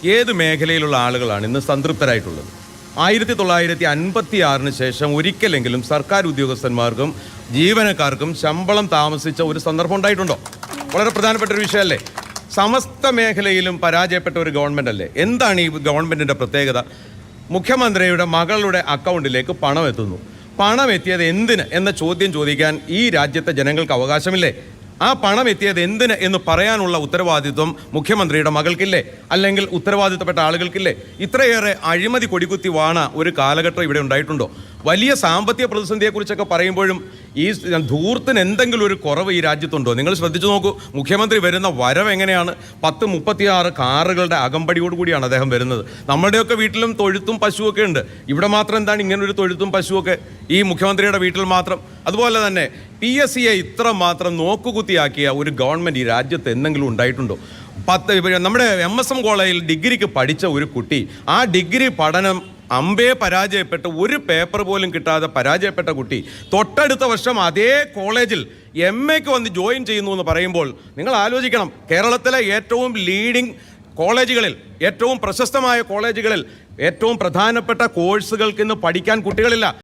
ഏത് മേഖലയിലുള്ള ആളുകളാണ് ഇന്ന് സംതൃപ്തരായിട്ടുള്ളത്? 1956 ശേഷം ഒരിക്കലെങ്കിലും സർക്കാർ ഉദ്യോഗസ്ഥന്മാർക്കും ജീവനക്കാർക്കും ശമ്പളം താമസിച്ച ഒരു സന്ദർഭം ഉണ്ടായിട്ടുണ്ടോ? വളരെ പ്രധാനപ്പെട്ട ഒരു വിഷയമല്ലേ? സമസ്ത മേഖലയിലും പരാജയപ്പെട്ട ഒരു ഗവൺമെൻറ് അല്ലേ? എന്താണ് ഈ ഗവൺമെൻറ്റിൻ്റെ പ്രത്യേകത? മുഖ്യമന്ത്രിയുടെ മകളുടെ അക്കൗണ്ടിലേക്ക് പണം എത്തുന്നു. പണം എത്തിയത് എന്തിന് എന്ന ചോദ്യം ചോദിക്കാൻ ഈ രാജ്യത്തെ ജനങ്ങൾക്ക് അവകാശമില്ലേ? ആ പണം എത്തിയത് എന്തിന് എന്ന് പറയാനുള്ള ഉത്തരവാദിത്വം മുഖ്യമന്ത്രിയുടെ മകൾക്കില്ലേ? അല്ലെങ്കിൽ ഉത്തരവാദിത്തപ്പെട്ട ആളുകൾക്കില്ലേ? ഇത്രയേറെ അഴിമതി കൊടികുത്തി വാണ ഒരു കാലഘട്ടം ഇവിടെ ഉണ്ടായിട്ടുണ്ടോ? വലിയ സാമ്പത്തിക പ്രതിസന്ധിയെക്കുറിച്ചൊക്കെ പറയുമ്പോഴും ഈ ധൂർത്തിന് എന്തെങ്കിലും ഒരു കുറവ് ഈ രാജ്യത്തുണ്ടോ? നിങ്ങൾ ശ്രദ്ധിച്ചു നോക്കൂ, മുഖ്യമന്ത്രി വരുന്ന വരവ് എങ്ങനെയാണ്? 36 കാറുകളുടെ അകമ്പടിയോടുകൂടിയാണ് അദ്ദേഹം വരുന്നത്. നമ്മുടെയൊക്കെ വീട്ടിലും തൊഴുത്തും പശുവൊക്കെ ഉണ്ട്. ഇവിടെ മാത്രം എന്താണ് ഇങ്ങനൊരു തൊഴുത്തും പശുവൊക്കെ ഈ മുഖ്യമന്ത്രിയുടെ വീട്ടിൽ മാത്രം? അതുപോലെ തന്നെ PSCയെ ഇത്ര മാത്രം നോക്കുകുത്തിയാക്കിയ ഒരു ഗവൺമെൻറ് ഈ രാജ്യത്ത് എന്തെങ്കിലും ഉണ്ടായിട്ടുണ്ടോ? നമ്മുടെ MSM കോളേജിൽ ഡിഗ്രിക്ക് പഠിച്ച ഒരു കുട്ടി, ആ ഡിഗ്രി പഠനം പരാജയപ്പെട്ട് ഒരു പേപ്പർ പോലും കിട്ടാതെ പരാജയപ്പെട്ട കുട്ടി തൊട്ടടുത്ത വർഷം അതേ കോളേജിൽ MAക്ക് വന്ന് ജോയിൻ ചെയ്യുന്നു എന്ന് പറയുമ്പോൾ നിങ്ങൾ ആലോചിക്കണം, കേരളത്തിലെ ഏറ്റവും ലീഡിംഗ് കോളേജുകളിൽ, ഏറ്റവും പ്രശസ്തമായ കോളേജുകളിൽ ഏറ്റവും പ്രധാനപ്പെട്ട കോഴ്സുകൾക്ക് ഇന്ന് പഠിക്കാൻ കുട്ടികളില്ല.